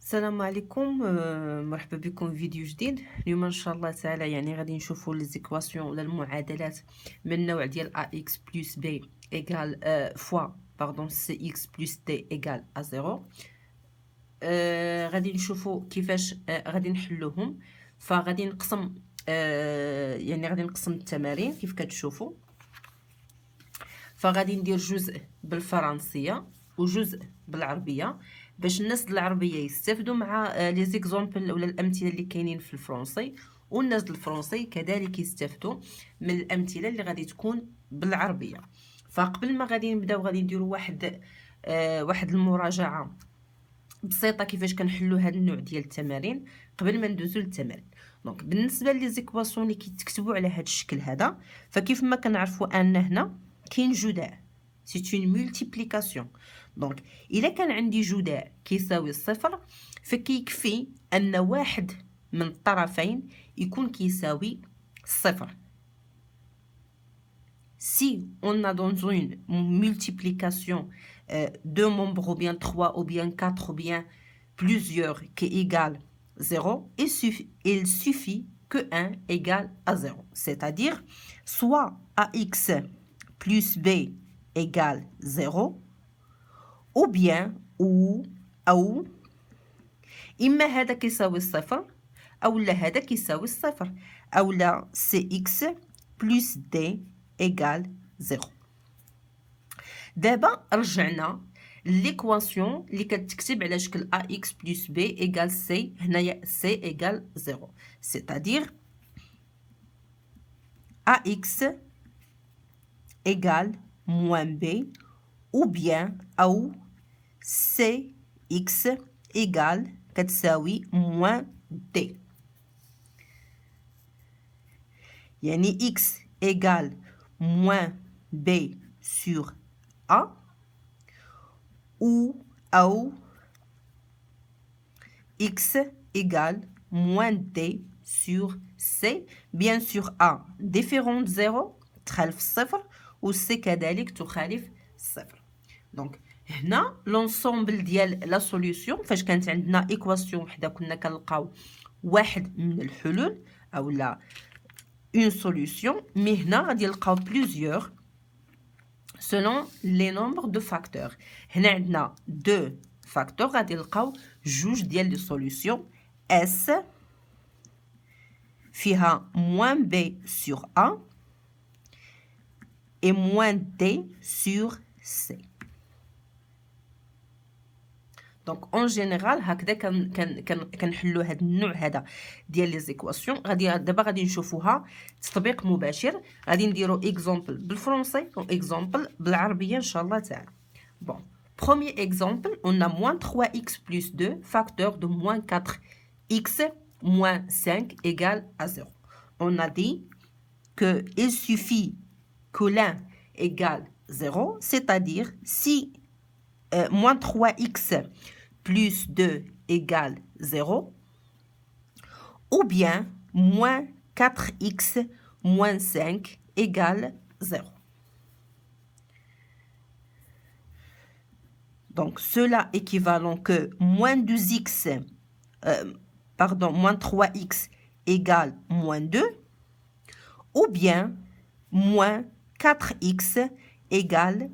السلام عليكم مرحبا بكم في فيديو جديد. اليوم ان شاء الله تعالى غادي نشوفوا لي زيكواسيون ولا المعادلات من النوع ديال ax plus b égale fois cx plus d égale à 0. غادي نشوفوا كيفاش غادي نحلوهم. فغادي نقسم غادي نقسم التمارين كيف كتشوفوا. فغادي ندير جزء بالفرنسيه وجزء بالعربيه باش الناس العربيه يستافدوا مع لي زيكزامبل ولا الامثله اللي كاينين في الفرنسي، والناس الفرنسي كذلك يستافدوا من الامثله اللي غادي تكون بالعربيه. فقبل ما غادي نبداو غادي نديروا واحد المراجعه بسيطه كيفاش كنحلوا هذا النوع ديال التمارين قبل ما ندوزو للتمارين. دونك بالنسبه لي زيكواسيون اللي كيتكتبوا على هذا الشكل هذا، فكيف ما كنعرفوا ان هنا كاين جداء، سي اون مولتيبليكاسيون. دونك الا كان عندي جداء كيساوي صفر فكيكفي ان واحد من الطرفين يكون كيساوي صفر. Si on a dans une multiplication deux membres ou bien 3 ou bien 4 ou bien plusieurs qui égale 0, il suffit que 1 égale à 0. C'est-à-dire soit ax plus b égale 0 ou bien أو إما هذا كيساوي الصفر أو لا هذا كيساوي الصفر أو لا cx plus d égale 0. دابا رجعنا ليكواسيون اللي كتكتب على شكل ax plus b égale c. هنايا c égale 0. C'est-à-dire ax égale moins b ou bien أو cx égale كتساوي moins d. يعني x égale moins b sur a ou x égale moins d sur c. Bien sûr a différent de 0 تخالف الصفر و c كذلك تخالف الصفر. دونك هنا لونسومبل ديال لا سوليوشن فاش كانت عندنا ايكواسيون وحده كنا كنلقاو واحد من الحلول او لا اون سوليوشن، مي هنا غادي نلقاو بليزيور selon les nombres de facteurs. هنا عندنا دو فاكتور غادي نلقاو جوج ديال لي سوليوشن اس فيها moins b sur a et moins d sur c. دونك اون جينيرال هكذا كنحلوا هذا النوع هذا ديال لي زيكواسيون. دابا غادي نشوفوها تطبيق مباشر. غادي نديرو اكزامبل بالفرنسي و اكزامبل بالعربيه ان شاء الله تعالى. Bon, premier exemple, on a moins 3x plus 2 facteur de moins 4x moins 5 égale à 0. On a dit qu'il suffit que l'un égale 0, c'est-à-dire si moins 3x plus 2 égale 0, ou bien moins 4x moins 5 égale 0. Donc, cela équivalent que moins 2x, moins 3x égale moins 2, ou bien moins 4x égale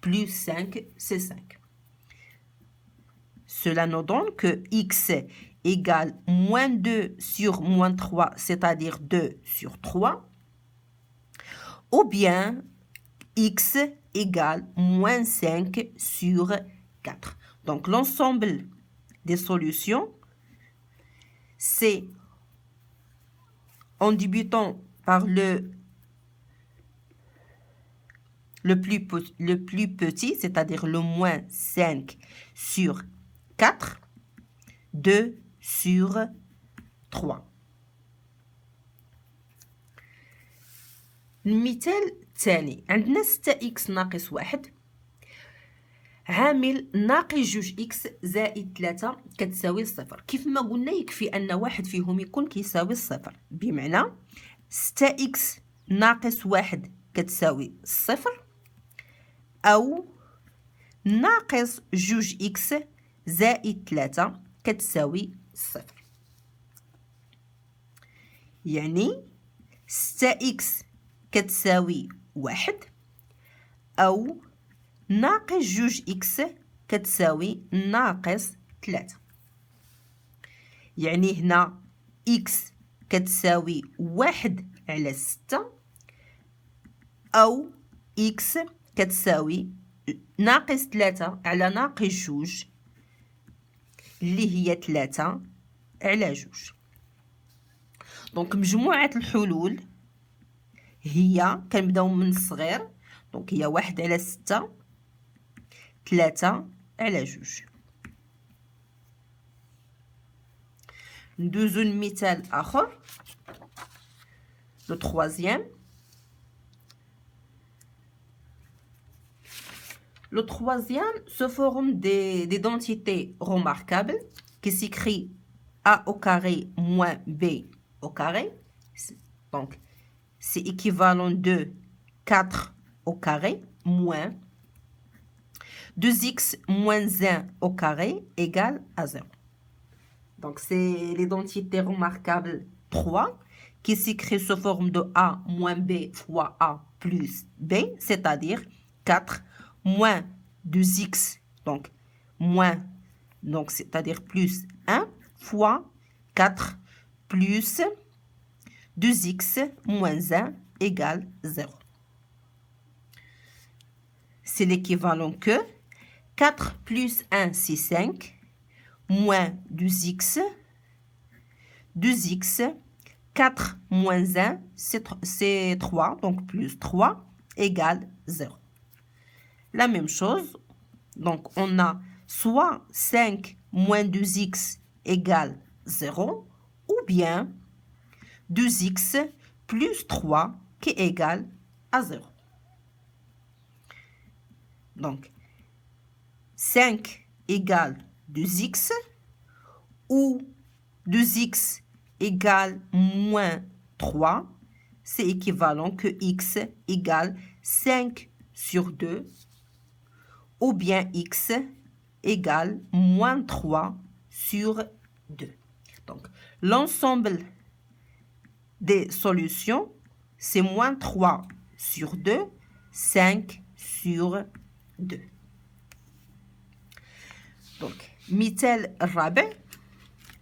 plus 5, c'est 5. Cela nous donne que x égale moins 2 sur moins 3, c'est-à-dire 2 sur 3, ou bien x égale moins 5 sur 4. Donc, l'ensemble des solutions, c'est en débutant par le plus petit, c'est-à-dire le moins 5 sur 4, 2 sur 3. المثال الثاني عندنا 6x ناقص 1 عامل ناقص جوج إكس زائد 3 كتساوي صفر. كيف ما قلنا يكفي أن واحد فيهم يكون كيساوي الصفر، بمعنى 6x ناقص 1 كتساوي صفر أو ناقص جوج إكس زائد 3 كتساوي 0. يعني 6x كتساوي 1 أو ناقص 2x كتساوي ناقص 3. يعني هنا x كتساوي 1 على 6 أو x كتساوي ناقص 3 على ناقص 2 اللي هي 3 على 2. دونك مجموعة الحلول هي كنبداو من الصغير. دونك هي 1 على 6 3 على 2. ندوزو لمثال آخر. لو troisième. Le troisième se forme d'identités remarquables qui s'écrit a au carré moins b au carré. Donc, c'est équivalent de 4 au carré moins 2x moins 1 au carré égale à 0. Donc, c'est l'identité remarquable 3 qui s'écrit sous forme de a moins b fois a plus b, c'est-à-dire 4 moins 2x, donc moins, donc c'est-à-dire plus 1 fois 4 plus 2x moins 1 égale 0. C'est l'équivalent que 4 plus 1, c'est 5, moins 2x, 2x, 4 moins 1, c'est 3, donc plus 3 égale 0. La même chose, donc on a soit 5 moins 2x égale 0, ou bien 2x plus 3 qui est égal à 0. Donc, 5 égale 2x, ou 2x égale moins 3, c'est équivalent que x égale 5 sur 2, ou bien x égale moins 3 sur 2. Donc, l'ensemble des solutions, c'est moins 3 sur 2, 5 sur 2. Donc, مثال الرابع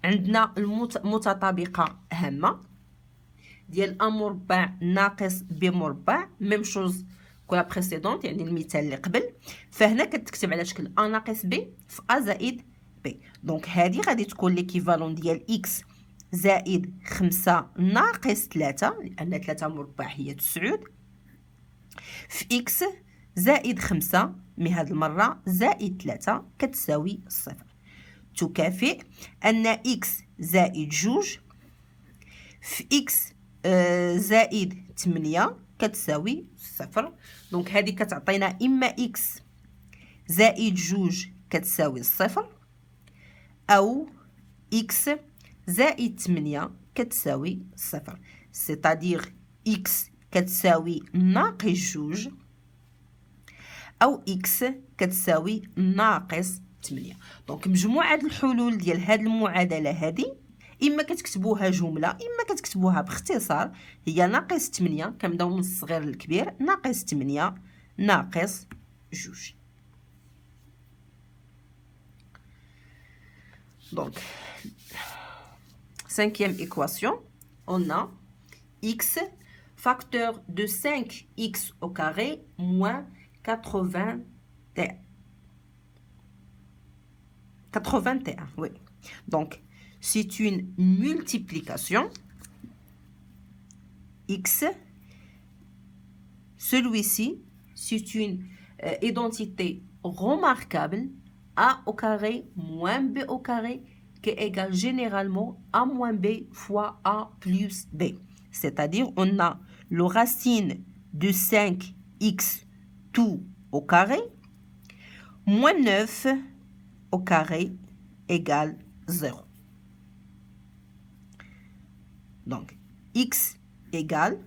عندنا المتطابقة هامة ديال أ مربع ناقص ب مربع ميم شوز كو لا بريسيدونت، يعني المثال اللي قبل. فهنا كتكتب على شكل أ ناقص ب في أ زائد ب. دونك هذه غادي تكون ليكيفالون ديال إكس زائد 5 ناقص 3 لأن 3 مربع هي 9 في إكس زائد 5 مي هاد المرة زائد 3 كتساوي 0. تكافئ أن إكس زائد 2 في إكس زائد 8 كتساوي 0. دونك هذه كتعطينا إما إكس زائد 2 كتساوي 0 أو إكس زائد 8 كتساوي 0. سيتادير إكس كتساوي ناقص 2 أو إكس كتساوي ناقص 8. دونك مجموعة الحلول ديال هاد المعادلة هادي إما كتكتبوها جملة إما كتكتبوها باختصار. هي ناقص 8 كنبداو من الصغير للكبير، ناقص 8 ناقص 2. Donc, cinquième équation, on a x facteur de 5x au carré moins 81. 81, oui. Donc, c'est une multiplication. X, celui-ci, c'est une identité remarquable. A au carré moins B au carré qui est égal généralement A moins B fois A plus B. C'est-à-dire, on a le racine de 5x tout au carré moins 9 au carré égale 0. Donc, x égale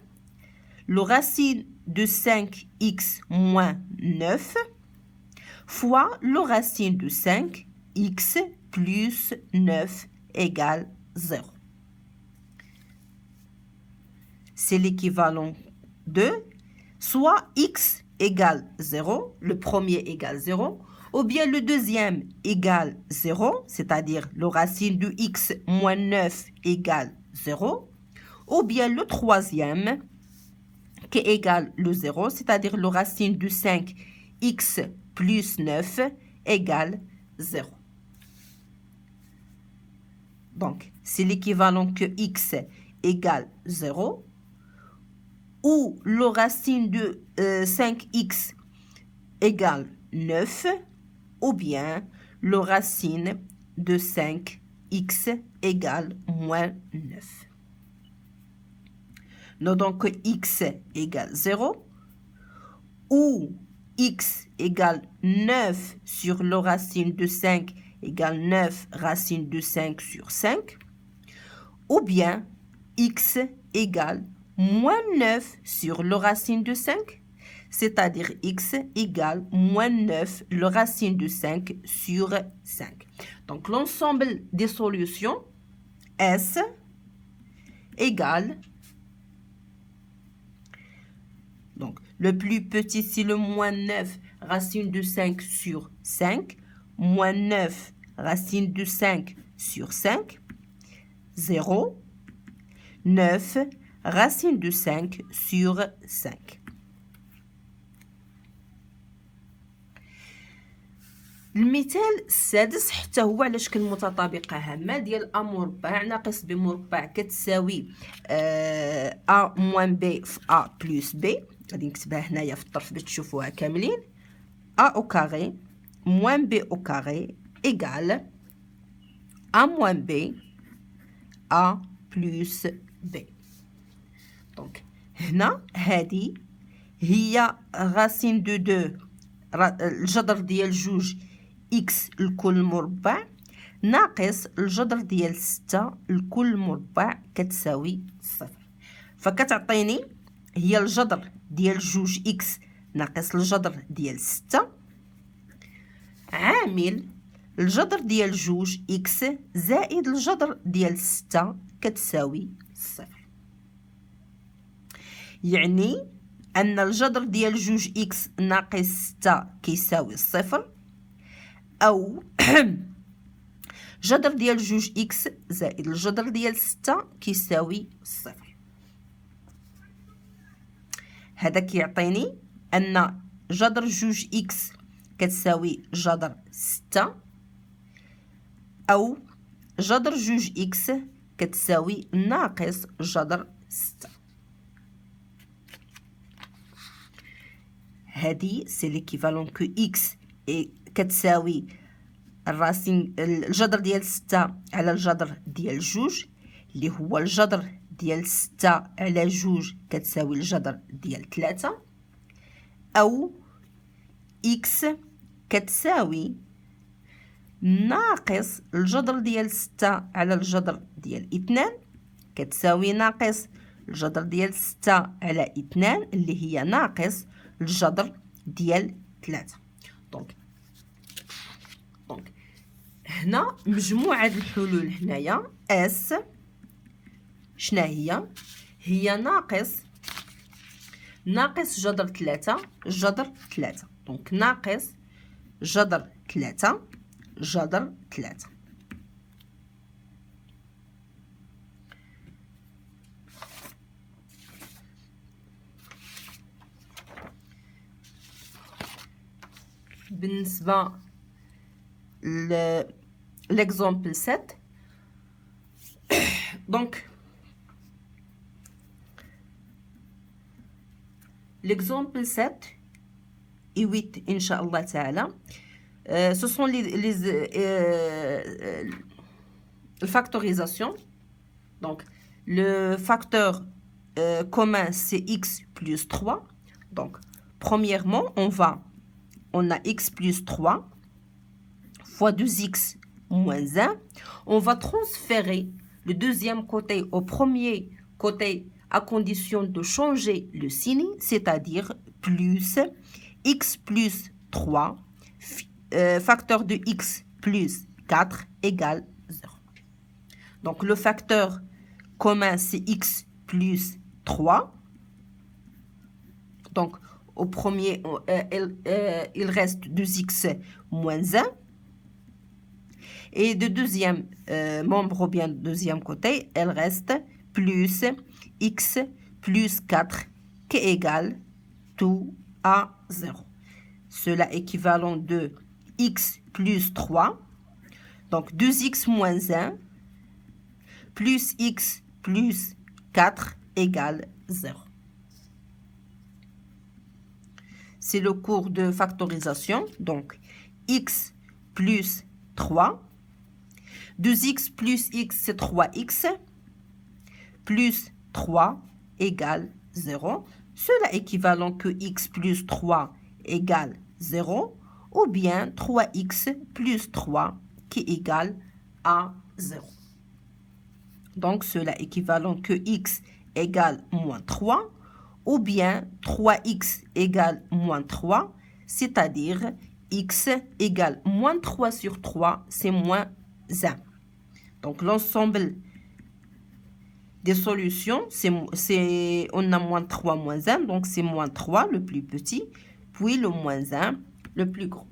le racine de 5x moins 9 fois le racine de 5 x plus 9 égale 0. C'est l'équivalent de soit x égale 0, le premier égale 0, ou bien le deuxième égale 0, c'est-à-dire le racine de x moins 9 égale 0, ou bien le troisième qui égale le 0, c'est-à-dire le racine de 5x plus 9 égale 0. Donc, c'est l'équivalent que x égale 0, ou le racine de 5x égale 9, ou bien le racine de 5x égale moins 9. Notons que x égale 0, ou x égale 9 sur le racine de 5 égale 9 racine de 5 sur 5, ou bien x égale moins 9 sur le racine de 5, c'est-à-dire x égale moins 9 le racine de 5 sur 5. Donc l'ensemble des solutions S égale, donc le plus petit c'est le moins 9 racine de 5 sur 5, moins 9 racine de 5 sur 5, 0, 9 racine de 5 sur 5. المثال السادس حتى هو على شكل متطابقة هامة ديال أ مربع ناقص ب مربع كتساوي أ موان بي في أ بلس بي. غادي نكتبها هنايا في الطرف باش تشوفوها كاملين. أ أو كاري موان بي أو كاري إيكال أ موان بي أ بلس بي. دونك هنا هادي هي راسين دو دو الجذر ديال جوج إكس الكل مربع ناقص الجذر ديال 6 الكل مربع كتساوي 0. فكتعطيني هي الجذر ديال جوج إكس ناقص الجذر ديال 6 عامل الجذر ديال جوج إكس زائد الجذر ديال 6 كتساوي 0. يعني أن الجذر ديال جوج إكس ناقص 6 كيساوي 0 أو جذر ديال جوج إكس زائد الجذر ديال 6 كيساوي 0. هذا كيعطيني أن جذر جوج إكس كتساوي جذر 6 أو جذر جوج إكس كتساوي ناقص جذر 6. هذه سي ليكيفالون كو إكس كتساوي الراسين الجذر ديال 6 على الجذر ديال جوج اللي هو الجذر ديال 6 على جوج كتساوي الجذر ديال 3 أو إكس كتساوي ناقص الجذر ديال 6 على الجذر ديال 2 كتساوي ناقص الجذر ديال 6 على 2 اللي هي ناقص الجذر ديال 3. دونك هنا مجموعة الحلول هنايا اس شنا هي ناقص جذر 3 جذر 3. دونك ناقص جذر 3 جذر 3. بالنسبة l'exemple 7 donc l'exemple 7 et 8 Inch'Allah Ta'ala ce sont les factorisation. Donc le facteur commun c'est x plus 3. Donc premièrement on a x plus 3 fois 2x moins 1. On va transférer le deuxième côté au premier côté à condition de changer le signe, c'est-à-dire plus x plus 3 facteur de x plus 4 égale 0. Donc, le facteur commun, c'est x plus 3. Donc, au premier, il reste 2x moins 1. Et de deuxième membre, ou bien de deuxième côté, il reste plus x plus 4 qui égale tout à 0. Cela équivalent de x plus 3. Donc, 2x moins 1 plus x plus 4 égale 0. C'est le cours de factorisation. Donc, x plus 3. 2x plus x, c'est 3x. Plus 3 égale 0. Cela équivalent que x plus 3 égale 0. Ou bien 3x plus 3 qui égale à 0. Donc, cela équivalent que x égale moins 3. Ou bien 3x égale moins 3, c'est-à-dire x égale moins 3 sur 3, c'est moins 1. Donc, l'ensemble des solutions, on a moins 3, moins 1, donc c'est moins 3, le plus petit, puis le moins 1, le plus grand.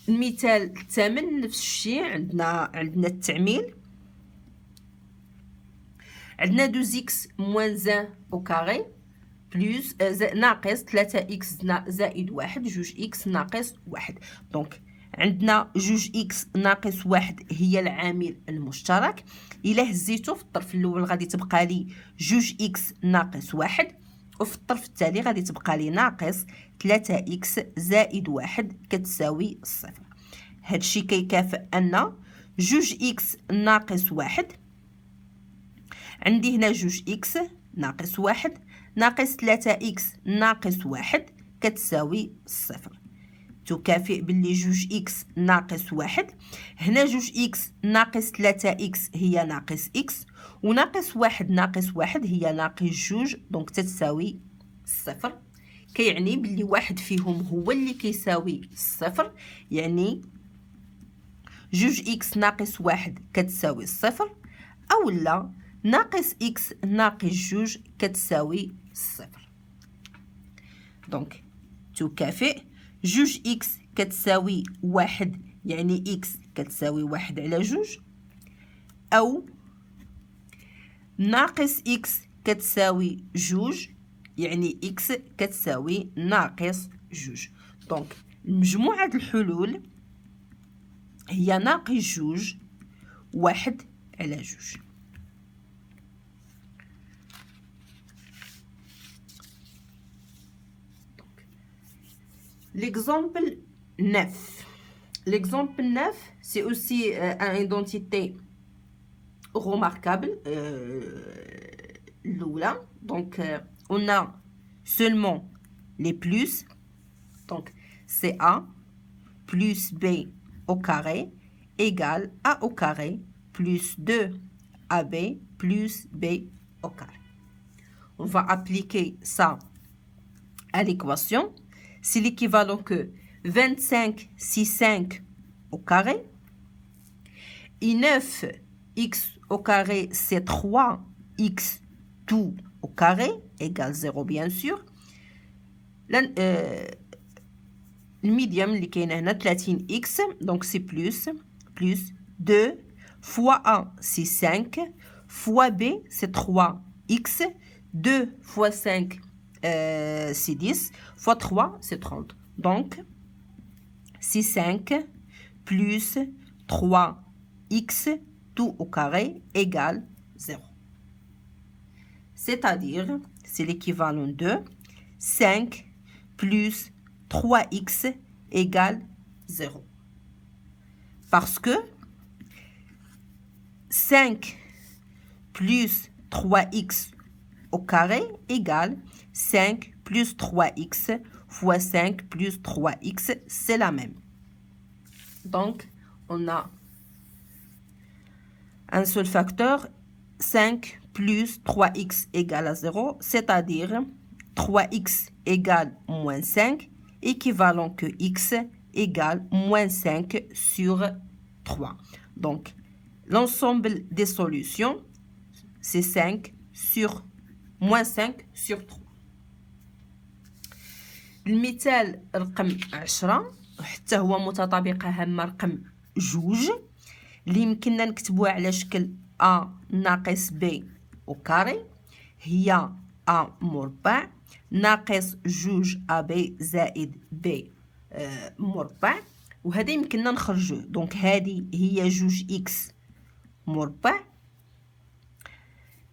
المثال الثامن نفس الشيء عندنا التعميل. عندنا 2x moins 1 au carré plus ناقص 3x زائد 1 2x ناقص 1. دونك عندنا 2x ناقص 1 هي العامل المشترك. إلا هزيته في الطرف الأول غادي تبقى لي 2x ناقص 1 وفي الطرف التالي غادي تبقى لي ناقص 3x زائد 1 كتساوي 0. هادشي كيكافئ أن 2x ناقص 1 عندي هنا 2x ناقص 1 ناقص 3x ناقص 1 كتساوي 0. تكافئ باللي 2x ناقص 1 هنا 2x ناقص 3x هي ناقص x وناقص 1 ناقص 1 هي ناقص 2 دونك تتساوي 0. كيعني باللي واحد فيهم هو اللي كيساوي 0 يعني 2x ناقص 1 كتساوي 0 أو لا ناقص x ناقص 2 كتساوي 0. دونك تكافئ 2x كتساوي 1 يعني x كتساوي 1 على 2 أو ناقص x كتساوي 2 يعني x كتساوي ناقص 2. دونك مجموعة الحلول هي ناقص 2 1 على 2. L'exemple 9. L'exemple 9, c'est aussi une identité remarquable. Donc, on a seulement les plus. Donc, c'est A plus B au carré égale A au carré plus 2AB plus B au carré. On va appliquer ça à l'équation. C'est l'équivalent que 25 6 5 au carré. Et 9x au carré, c'est 3x tout au carré, égale 0 bien sûr. Le médium, اللي كاين هنا 30x, donc c'est plus 2 fois A, c'est 5, fois B, c'est 3x, 2 fois 5, c'est 10, fois 3, c'est 30. Donc, c'est 5 plus 3x tout au carré égale 0. C'est-à-dire, c'est l'équivalent de 5 plus 3x égale 0. Parce que 5 plus 3x au carré égale 5 plus 3x fois 5 plus 3x, c'est la même. Donc, on a un seul facteur, 5 plus 3x égale à 0, c'est-à-dire 3x égale moins 5 équivalent que x égale moins 5 sur 3. Donc, l'ensemble des solutions, c'est 5 sur moins 5 sur 3. المثال رقم 10 حتى هو متطابقة هامة رقم 2 اللي يمكننا نكتبوها على شكل a ناقص b au carré هي a مربع ناقص 2 ab زائد b مربع، وهذا يمكننا نخرجوه. دونك هذه هي 2 x مربع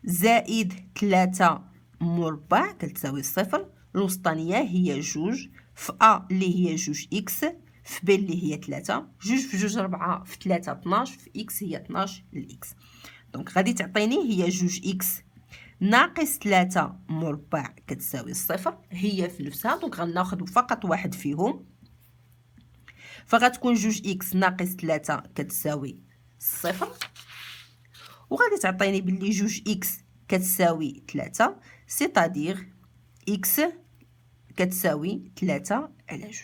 زائد 3 مربع كتساوي 0. الوسطانية هي 2 في a اللي هي 2 x في b اللي هي 3. 2 في 2 4 في 3 12 في x هي 12 للx. دونك غادي تعطيني هي 2 x ناقص 3 مربع كتساوي 0 هي في نفسها. دونك غناخذ فقط واحد فيهم، فغتكون 2 x ناقص 3 كتساوي 0، وغادي تعطيني باللي 2 x كتساوي 3 سيتادير x كتساوي 3 على 2.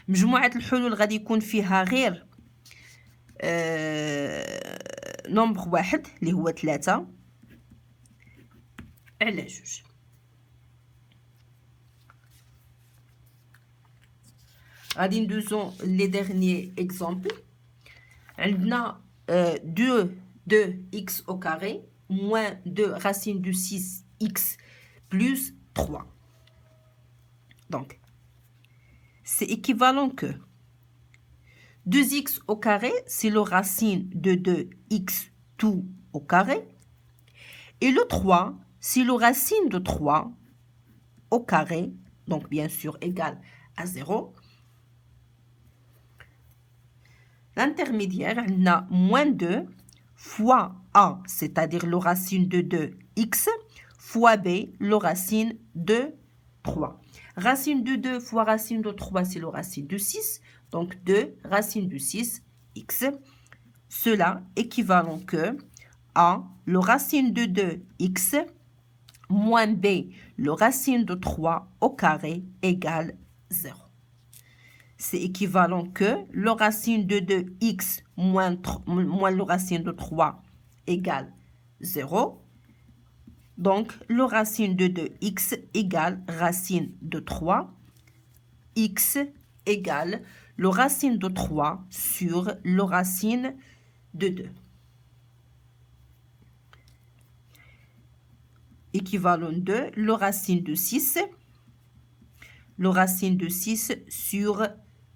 مجموعة الحلول غادي يكون فيها غير نومبر واحد اللي هو 3 على 2. غادي ندوزو لي ديرنيي اكزامبل. عندنا 2x au carré moins 2 racine de 6x plus 3. Donc, c'est équivalent que 2x au carré, c'est le racine de 2x tout au carré. Et le 3, c'est le racine de 3 au carré, donc bien sûr égal à 0. L'intermédiaire, on a moins 2 fois a, c'est-à-dire le racine de 2x, fois b, le racine de 3. Racine de 2 fois racine de 3, c'est le racine de 6. Donc 2 racine de 6, x. Cela équivalent que a, le racine de 2x, moins b, le racine de 3 au carré égale 0. C'est équivalent que le racine de 2x moins le racine de 3 égale 0. Donc, le racine de 2x égale racine de 3. X égale le racine de 3 sur le racine de 2. Équivalent de le racine de 6. Le racine de 6 sur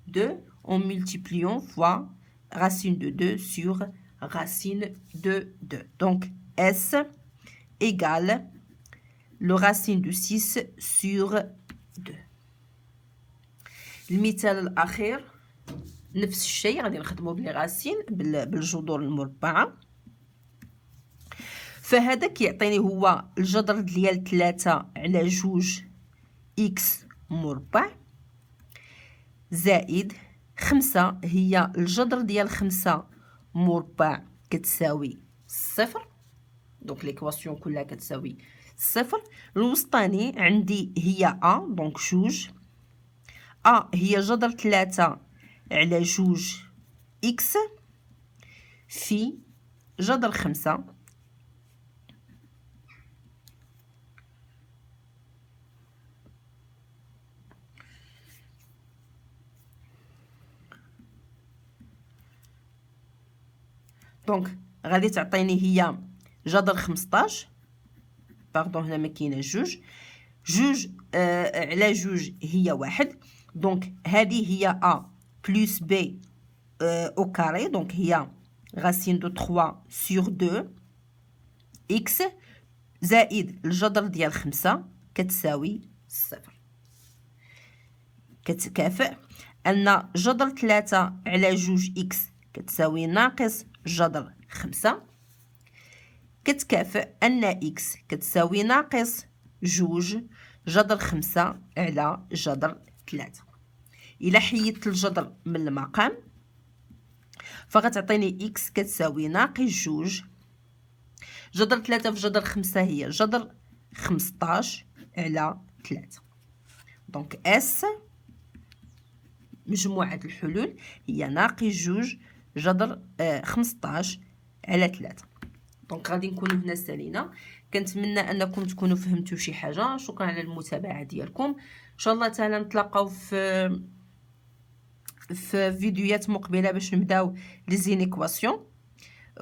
2 en multipliant fois racine de 2 sur racine de 2. Donc, S égale le racine de 6 sur 2. المثال الأخير نفس الشيء غادي نخدمو بلي راسين بالجذور المربعة. فهذا كيعطيني هو الجذر ديال 3 على 2 إكس مربع زائد 5 هي الجذر ديال 5 مربع كتساوي 0. دونك ليكواسيون كلها كتساوي 0. الوسطاني عندي هي ا دونك 2 ا هي جذر 3 على 2 إكس في جذر 5 دونك غادي تعطيني هي جذر 15 باردون هنا ما كاينه جوج على 2 هي 1. دونك هذه هي ا بلس بي او كاري دونك هي racine de 3 sur 2 x زائد الجذر ديال 5 كتساوي 0. كتكافئ أن جذر 3 على 2 x كتساوي ناقص جذر 5. كتكافئ أن x كتساوي ناقص 2 جذر 5 على جذر 3. إلا حيدت الجذر من المقام فغتعطيني x كتساوي ناقص 2 جذر 3 في جذر 5 هي جذر 15 على 3. دونك S مجموعة الحلول هي ناقص 2 جذر 15 على 3. دونك غادي نكونوا هنا سالينا. كنتمنى انكم تكونوا فهمتوا شي حاجه. شكرا على المتابعه ديالكم. ان شاء الله تعالى نتلاقاو في فيديوهات مقبله باش نبداو لي زينيكواسيون.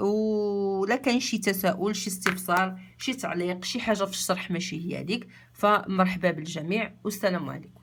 ولا كاين شي تساؤل، شي استفسار، شي تعليق، شي حاجه في الشرح ماشي هي هذيك، فمرحبا بالجميع والسلام عليكم.